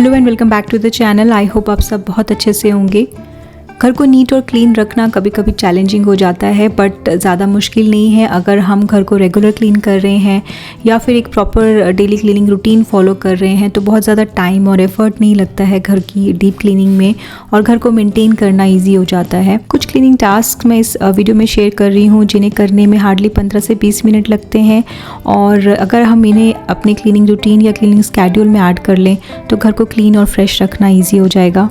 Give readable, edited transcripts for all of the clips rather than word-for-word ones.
Hello and welcome back to the channel. I hope आप सब बहुत अच्छे से होंगे। घर को नीट और क्लीन रखना कभी कभी चैलेंजिंग हो जाता है, बट ज़्यादा मुश्किल नहीं है अगर हम घर को रेगुलर क्लीन कर रहे हैं या फिर एक proper daily cleaning routine follow कर रहे हैं तो बहुत ज़्यादा टाइम और एफर्ट नहीं लगता है घर की डीप क्लीनिंग में, और घर को मेंटेन करना ईजी हो जाता है। कुछ क्लीनिंग टास्क मैं इस वीडियो में शेयर कर रही हूँ जिन्हें करने में हार्डली 15 से 20 मिनट लगते हैं, और अगर हम इन्हें अपने क्लीनिंग रूटीन या क्लीनिंग स्केड्यूल में ऐड कर लें तो घर को क्लीन और फ्रेश रखना ईजी हो जाएगा।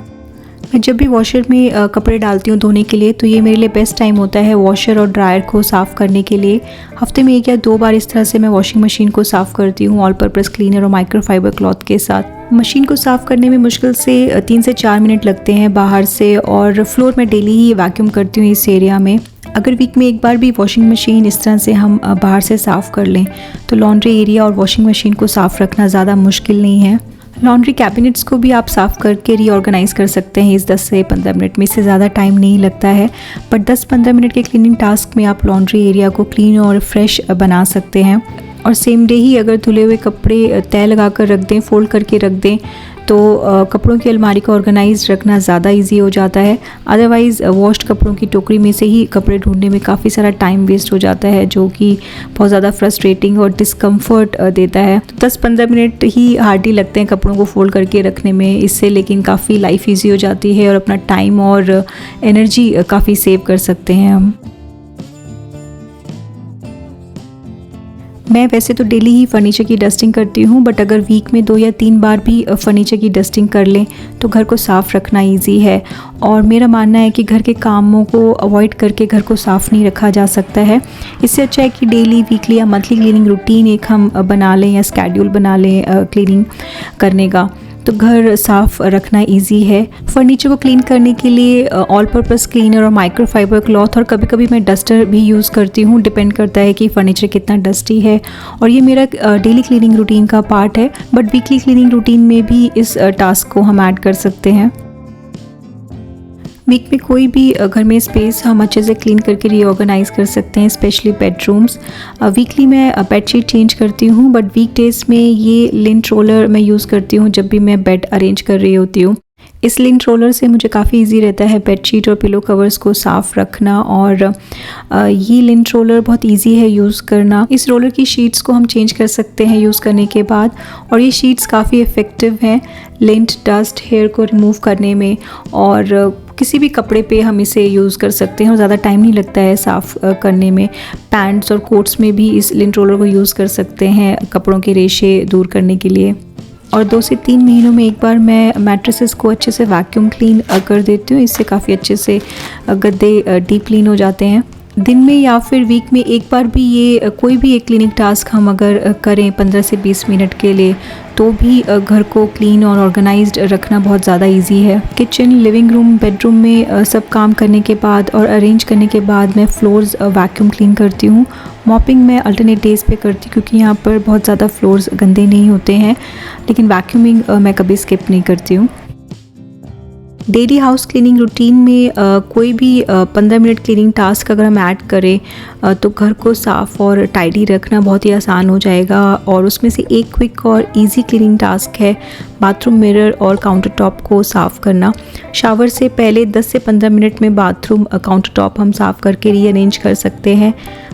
मैं जब भी वॉशर में कपड़े डालती हूँ धोने के लिए तो ये मेरे लिए बेस्ट टाइम होता है वॉशर और ड्रायर को साफ़ करने के लिए। हफ्ते में 1 या 2 बार इस तरह से मैं वॉशिंग मशीन को साफ़ करती हूँ ऑल पर्पज़ क्लीनर और माइक्रोफाइबर क्लॉथ के साथ। मशीन को साफ़ करने में मुश्किल से 3 से 4 मिनट लगते हैं बाहर से, और फ्लोर में डेली ही वैक्यूम करती हूँ इस एरिया में। अगर वीक में एक बार भी वॉशिंग मशीन इस तरह से हम बाहर से साफ़ कर लें तो लॉन्ड्री एरिया और वॉशिंग मशीन को साफ़ रखना ज़्यादा मुश्किल नहीं है। लॉन्ड्री कैबिनेट्स को भी आप साफ़ करके रीऑर्गेनाइज़ कर सकते हैं इस 10 से 15 मिनट में, इससे ज़्यादा टाइम नहीं लगता है। बट 10-15 मिनट के क्लीनिंग टास्क में आप लॉन्ड्री एरिया को क्लीन और फ्रेश बना सकते हैं। और सेम डे ही अगर धुले हुए कपड़े तय लगा कर रख दें, फोल्ड करके रख दें, तो कपड़ों की अलमारी को ऑर्गेनाइज रखना ज़्यादा इजी हो जाता है। अदरवाइज़ वॉश्ड कपड़ों की टोकरी में से ही कपड़े ढूंढने में काफ़ी सारा टाइम वेस्ट हो जाता है, जो कि बहुत ज़्यादा फ्रस्ट्रेटिंग और डिस्कम्फर्ट देता है। तो 10-15 मिनट ही हार्डली लगते हैं कपड़ों को फोल्ड करके रखने में, इससे लेकिन काफ़ी लाइफ ईजी हो जाती है और अपना टाइम और एनर्जी काफ़ी सेव कर सकते हैं हम। मैं वैसे तो डेली ही फर्नीचर की डस्टिंग करती हूँ, बट अगर वीक में 2 या 3 बार भी फर्नीचर की डस्टिंग कर लें तो घर को साफ़ रखना इजी है। और मेरा मानना है कि घर के कामों को अवॉइड करके घर को साफ़ नहीं रखा जा सकता है। इससे अच्छा है कि डेली, वीकली या मंथली क्लीनिंग रूटीन एक हम बना लें या स्केड्यूल बना लें क्लीनिंग करने का, तो घर साफ़ रखना इजी है। फर्नीचर को क्लीन करने के लिए ऑल पर्पज़ क्लीनर और माइक्रोफाइबर क्लॉथ और कभी कभी मैं डस्टर भी यूज़ करती हूँ, डिपेंड करता है कि फ़र्नीचर कितना डस्टी है। और ये मेरा डेली क्लीनिंग रूटीन का पार्ट है, बट वीकली क्लीनिंग रूटीन में भी इस टास्क को हम ऐड कर सकते हैं। वीक में कोई भी घर में स्पेस हम अच्छे से क्लीन करके रीऑर्गेनाइज़ कर सकते हैं, स्पेशली बेडरूम्स। वीकली मैं बेडशीट चेंज करती हूँ, बट वीकडेज़ में ये लिंट रोलर मैं यूज़ करती हूँ जब भी मैं बेड अरेंज कर रही होती हूँ। इस लिंट रोलर से मुझे काफ़ी इजी रहता है बेडशीट और पिलो कवर्स को साफ़ रखना, और ये लिंट रोलर बहुत इजी है यूज़ करना। इस रोलर की शीट्स को हम चेंज कर सकते हैं यूज़ करने के बाद, और ये शीट्स काफ़ी इफ़ेक्टिव हैं लिंट डस्ट हेयर को रिमूव करने में, और किसी भी कपड़े पे हम इसे यूज़ कर सकते हैं और ज़्यादा टाइम नहीं लगता है साफ़ करने में। पैंट्स और कोट्स में भी इस लिंट रोलर को यूज़ कर सकते हैं कपड़ों के रेशे दूर करने के लिए। और 2 से 3 महीनों में एक बार मैं मैट्रेसेस को अच्छे से वैक्यूम क्लीन कर देती हूँ, इससे काफ़ी अच्छे से गद्दे डीप क्लीन हो जाते हैं। दिन में या फिर वीक में एक बार भी ये कोई भी एक क्लीनिंग टास्क हम अगर करें 15 से 20 मिनट के लिए, तो भी घर को क्लीन और ऑर्गेनाइज्ड रखना बहुत ज़्यादा इजी है। किचन, लिविंग रूम, बेडरूम में सब काम करने के बाद और अरेंज करने के बाद मैं फ्लोर्स वैक्यूम क्लीन करती हूँ। मॉपिंग मैं अल्टरनेट डेज़ पे करती हूँ क्योंकि यहाँ पर बहुत ज़्यादा फ्लोर्स गंदे नहीं होते हैं, लेकिन वैक्यूमिंग मैं कभी स्किप नहीं करती हूँ। डेली हाउस क्लीनिंग रूटीन में कोई भी 15 मिनट क्लीनिंग टास्क अगर हम ऐड करें तो घर को साफ़ और टाइडी रखना बहुत ही आसान हो जाएगा। और उसमें से एक क्विक और इजी क्लीनिंग टास्क है बाथरूम मिरर और काउंटर टॉप को साफ़ करना। शावर से पहले 10 से 15 मिनट में बाथरूम काउंटर टॉप हम साफ़ करके रीअरेंज कर सकते हैं,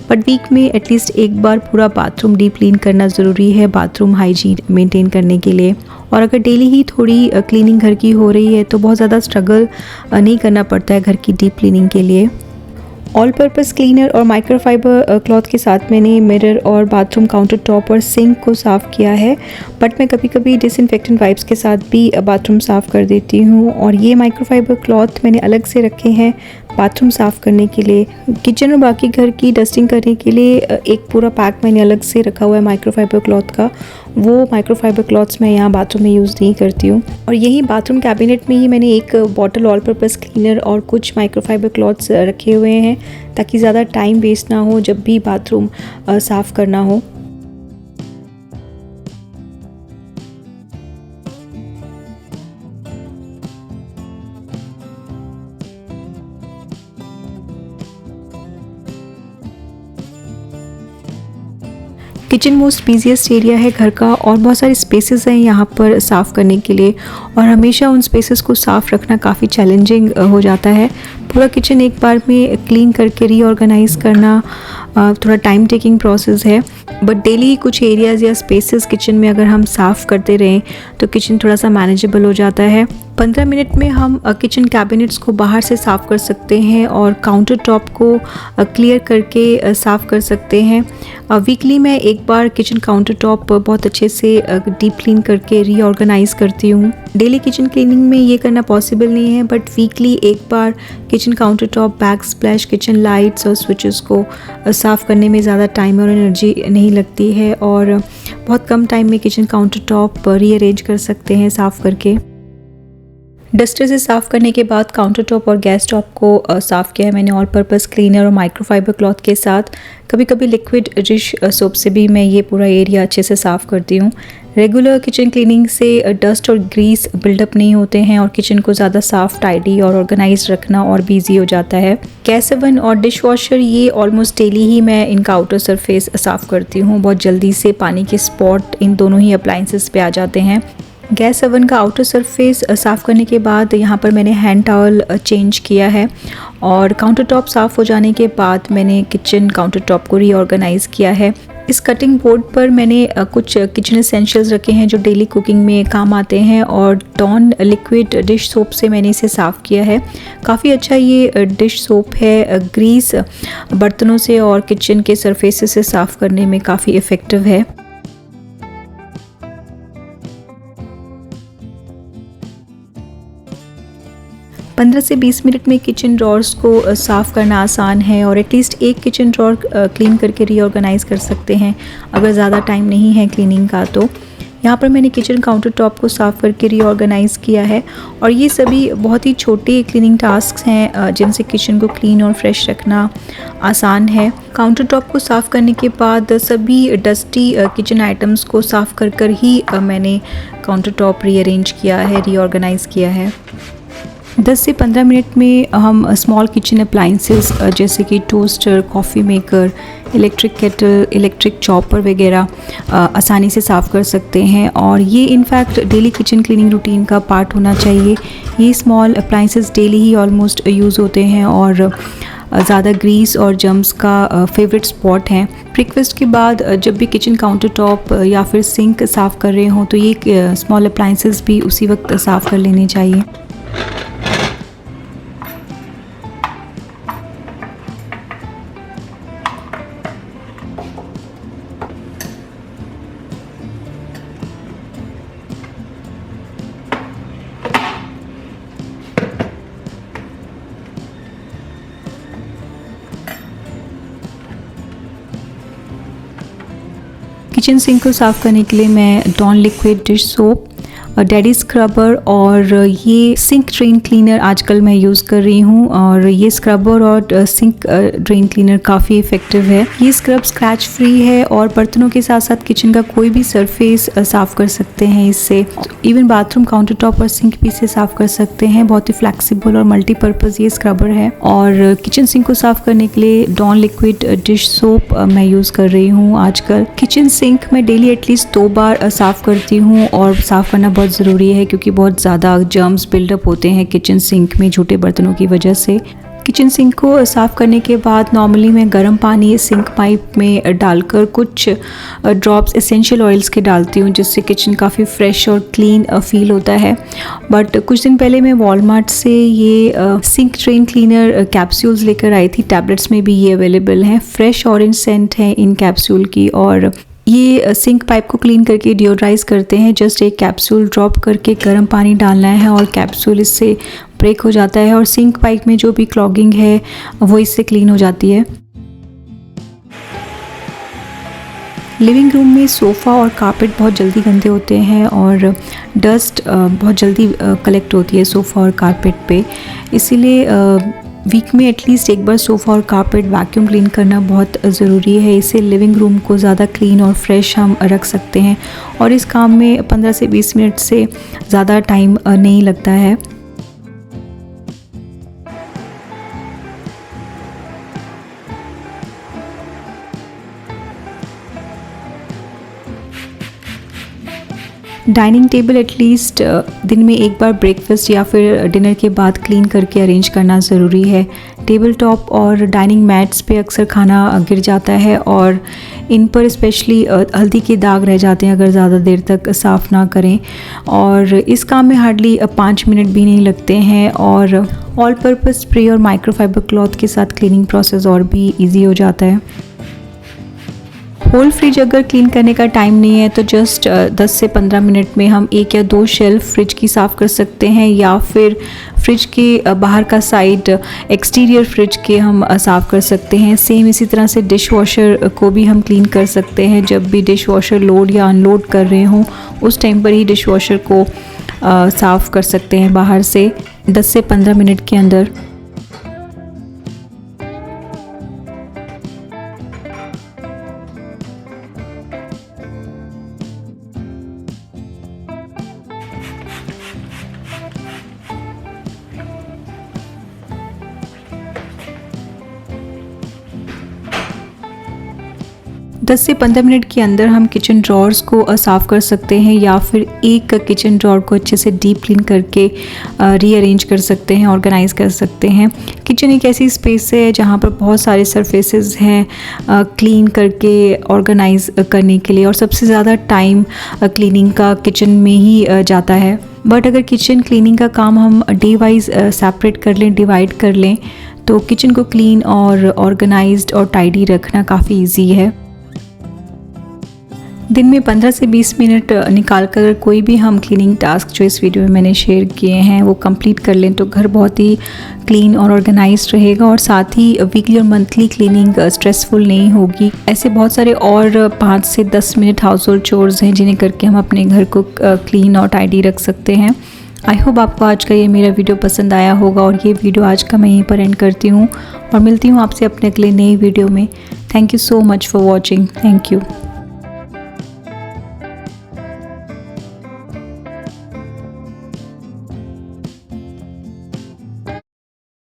बट वीक में एटलीस्ट एक बार पूरा बाथरूम डीप क्लीन करना ज़रूरी है बाथरूम हाइजीन मेंटेन करने के लिए। और अगर डेली ही थोड़ी क्लीनिंग घर की हो रही है तो बहुत ज़्यादा स्ट्रगल नहीं करना पड़ता है घर की डीप क्लीनिंग के लिए। ऑल पर्पज़ क्लीनर और माइक्रोफाइबर क्लॉथ के साथ मैंने मिरर और बाथरूम काउंटर टॉप और सिंक को साफ़ किया है, बट मैं कभी कभी डिसइंफेक्टेंट वाइप्स के साथ भी बाथरूम साफ़ कर देती हूँ। और ये माइक्रोफाइबर क्लॉथ मैंने अलग से रखे हैं बाथरूम साफ़ करने के लिए। किचन और बाकी घर की डस्टिंग करने के लिए एक पूरा पैक मैंने अलग से रखा हुआ है माइक्रोफाइबर क्लॉथ का। वो माइक्रोफाइबर क्लॉथ्स मैं यहाँ बाथरूम में यूज़ नहीं करती हूँ। और यही बाथरूम कैबिनेट में ही मैंने एक बॉटल ऑल पर्पज़ क्लीनर और कुछ माइक्रोफाइबर क्लॉथ्स रखे हुए हैं ताकि ज़्यादा टाइम वेस्ट ना हो जब भी बाथरूम साफ़ करना हो। किचन मोस्ट बिजिएस्ट एरिया है घर का और बहुत सारे स्पेसेस हैं यहाँ पर साफ़ करने के लिए और हमेशा उन स्पेसेस को साफ़ रखना काफ़ी चैलेंजिंग हो जाता है। पूरा किचन एक बार में क्लीन करके रीऑर्गेनाइज़ करना थोड़ा टाइम टेकिंग प्रोसेस है, बट डेली कुछ एरियाज़ या स्पेसेस किचन में अगर हम साफ़ करते रहें तो किचन थोड़ा सा मैनेजेबल हो जाता है। 15 मिनट में हम किचन कैबिनेट्स को बाहर से साफ़ कर सकते हैं और काउंटर टॉप को क्लियर करके साफ़ कर सकते हैं। वीकली मैं एक बार किचन काउंटर टॉप बहुत अच्छे से डीप क्लीन करके रीऑर्गेनाइज़ करती हूँ। डेली किचन क्लीनिंग में ये करना पॉसिबल नहीं है, बट वीकली एक बार kitchen counter top, back splash, kitchen lights और स्विचेस को साफ़ करने में ज़्यादा टाइम और एनर्जी नहीं लगती है और बहुत कम टाइम में किचन काउंटर टॉप रीअरेंज कर सकते हैं साफ़ करके। डस्टर से साफ़ करने के बाद काउंटर टॉप और गैस टॉप को साफ़ किया है मैंने ऑल पर्पस क्लीनर और माइक्रोफाइबर क्लॉथ के साथ। कभी कभी लिक्विड डिश सोप से भी मैं ये पूरा एरिया अच्छे से साफ़ करती हूँ। रेगुलर किचन क्लीनिंग से डस्ट और ग्रीस बिल्डअप नहीं होते हैं और किचन को ज़्यादा साफ़, टाइडी और ऑर्गेनाइज रखना और भी ईजी हो जाता है। गैस ओवन और डिश वॉशर, ये ऑलमोस्ट डेली ही मैं इनका आउटर सरफेस साफ़ करती हूँ। बहुत जल्दी से पानी के स्पॉट इन दोनों ही अप्लाइंसेस पे आ जाते हैं। गैस ओवन का आउटर सरफेस साफ़ करने के बाद यहाँ पर मैंने हैंड टॉवल चेंज किया है और काउंटर टॉप साफ़ हो जाने के बाद मैंने किचन काउंटर टॉप को रीऑर्गेनाइज़ किया है। इस कटिंग बोर्ड पर मैंने कुछ किचन एसेंशियल्स रखे हैं जो डेली कुकिंग में काम आते हैं और डॉन लिक्विड डिश सोप से मैंने इसे साफ़ किया है। काफ़ी अच्छा ये डिश सोप है, ग्रीस बर्तनों से और किचन के सरफेस से साफ़ करने में काफ़ी इफ़ेक्टिव है। 15 से 20 मिनट में किचन ड्रॉर्स को साफ़ करना आसान है और एटलीस्ट एक किचन ड्रॉर क्लीन करके रीऑर्गेनाइज़ कर सकते हैं अगर ज़्यादा टाइम नहीं है क्लीनिंग का। तो यहाँ पर मैंने किचन काउंटर टॉप को साफ़ करके रीऑर्गेनाइज़ किया है और ये सभी बहुत ही छोटे क्लीनिंग टास्क हैं जिनसे किचन को क्लीन और फ्रेश रखना आसान है। काउंटर टॉप को साफ़ करने के बाद सभी डस्टी किचन आइटम्स को साफ़ कर ही मैंने काउंटर टॉप रीअरेंज किया है, रीऑर्गेनाइज़ किया है। 10 से 15 मिनट में हम स्मॉल किचन अप्लाइंसेस जैसे कि toaster, coffee maker, electric kettle, electric chopper वगैरह आसानी से साफ़ कर सकते हैं और ये in fact daily kitchen cleaning routine का पार्ट होना चाहिए। ये स्मॉल अप्लाइंसेस डेली ही ऑलमोस्ट यूज़ होते हैं और ज़्यादा ग्रीस और जर्म्स का फेवरेट स्पॉट हैं। ब्रेकफास्ट के बाद जब भी किचन काउंटर टॉप या फिर सिंक साफ़ कर रहे हों तो ये स्मॉल अप्लाइंसेस भी उसी वक्त साफ़ कर लेने चाहिए। किचन सिंक को साफ़ करने के लिए मैं Dawn liquid dish soap, daddy scrubber और ये सिंक ड्रेन क्लीनर आजकल मैं यूज़ कर रही हूँ और ये स्क्रबर और सिंक ड्रेन क्लीनर काफ़ी इफ़ेक्टिव है। ये स्क्रब स्क्रैच फ्री है और बर्तनों के साथ साथ किचन का कोई भी सरफेस साफ़ कर सकते हैं इससे। इवन बाथरूम काउंटर टॉप और सिंक भी इसे साफ़ कर सकते हैं। बहुत ही फ्लैक्सीबल और मल्टीपर्पज़ ये स्क्रबर है और किचन सिंक को साफ़ करने के लिए डॉन लिक्विड डिश सोप मैं यूज़ कर रही हूँ आजकल। किचन सिंक मैं डेली एटलीस्ट 2 बार साफ़ करती हूँ और साफ़ करना बहुत ज़रूरी है क्योंकि बहुत ज़्यादा जर्म्स बिल्डअप होते हैं किचन सिंक में झूठे बर्तनों की वजह से। किचन सिंक को साफ़ करने के बाद नॉर्मली मैं गर्म पानी सिंक पाइप में डालकर कुछ ड्रॉप्स एसेंशियल ऑयल्स के डालती हूँ जिससे किचन काफ़ी फ्रेश और क्लीन फील होता है। बट कुछ दिन पहले मैं वॉलमार्ट से ये सिंक ड्रेन क्लीनर कैप्सूल्स लेकर आई थी। टैबलेट्स में भी ये अवेलेबल हैं। फ्रेश ऑरेंज सेंट है इन कैप्सूल की और ये सिंक पाइप को क्लीन करके डिओड्राइज करते हैं। जस्ट एक कैप्सूल ड्रॉप करके गर्म पानी डालना है और कैप्सूल इससे ब्रेक हो जाता है और सिंक पाइप में जो भी क्लॉगिंग है वो इससे क्लीन हो जाती है। लिविंग रूम में सोफ़ा और कारपेट बहुत जल्दी गंदे होते हैं और डस्ट बहुत जल्दी कलेक्ट होती है सोफ़ा और कारपेट पे, इसीलिए वीक में एटलीस्ट एक बार सोफ़ा और कारपेट वैक्यूम क्लीन करना बहुत ज़रूरी है। इससे लिविंग रूम को ज़्यादा क्लीन और फ्रेश हम रख सकते हैं और इस काम में 15 से 20 मिनट से ज़्यादा टाइम नहीं लगता है। डाइनिंग टेबल एटलीस्ट दिन में एक बार ब्रेकफास्ट या फिर डिनर के बाद क्लीन करके अरेंज करना ज़रूरी है। टेबल टॉप और डाइनिंग मैट्स पे अक्सर खाना गिर जाता है और इन पर स्पेशली हल्दी के दाग रह जाते हैं अगर ज़्यादा देर तक साफ़ ना करें। और इस काम में हार्डली 5 मिनट भी नहीं लगते हैं और ऑल पर्पस स्प्रे और माइक्रोफाइबर क्लॉथ के साथ क्लीनिंग प्रोसेस और भी ईजी हो जाता है। होल फ्रिज अगर क्लीन करने का टाइम नहीं है तो जस्ट 10 से 15 मिनट में हम 1 या 2 शेल्फ फ्रिज की साफ़ कर सकते हैं या फिर फ्रिज के बाहर का साइड एक्सटीरियर फ्रिज के हम साफ़ कर सकते हैं। सेम इसी तरह से डिश वॉशर को भी हम क्लीन कर सकते हैं। जब भी डिश वॉशर लोड या अनलोड कर रहे हों उस टाइम पर ही डिश वॉशर को साफ़ कर सकते हैं बाहर से 10 से 15 मिनट के अंदर। दस से 15 मिनट के अंदर हम किचन ड्रॉर्स को साफ़ कर सकते हैं या फिर एक किचन ड्रॉर को अच्छे से डीप क्लीन करके रीअरेंज कर सकते हैं, ऑर्गेनाइज़ कर सकते हैं। किचन एक ऐसी स्पेस है जहाँ पर बहुत सारे सरफेसेस हैं क्लीन करके ऑर्गेनाइज़ करने के लिए और सबसे ज़्यादा टाइम क्लीनिंग का किचन में ही जाता है। बट अगर किचन क्लीनिंग का काम हम डे वाइज सेपरेट कर लें, डिवाइड कर लें तो किचन को क्लीन और ऑर्गेनाइज्ड और टाइडी रखना काफ़ी ईजी है। दिन में 15 से 20 मिनट निकाल कर कोई भी हम क्लीनिंग टास्क जो इस वीडियो में मैंने शेयर किए हैं वो कंप्लीट कर लें तो घर बहुत ही क्लीन और ऑर्गेनाइज्ड रहेगा और साथ ही वीकली और मंथली क्लीनिंग स्ट्रेसफुल नहीं होगी। ऐसे बहुत सारे और 5 से 10 मिनट हाउस होल्ड चोर्स हैं जिन्हें करके हम अपने घर को क्लीन और टाइडी रख सकते हैं। आई होप आपको आज का ये मेरा वीडियो पसंद आया होगा और ये वीडियो आज का मैं यहीं पर एंड करती हूँ और मिलती हूँ आपसे अपने अगले नई वीडियो में। Thank you so much for watching. Thank you.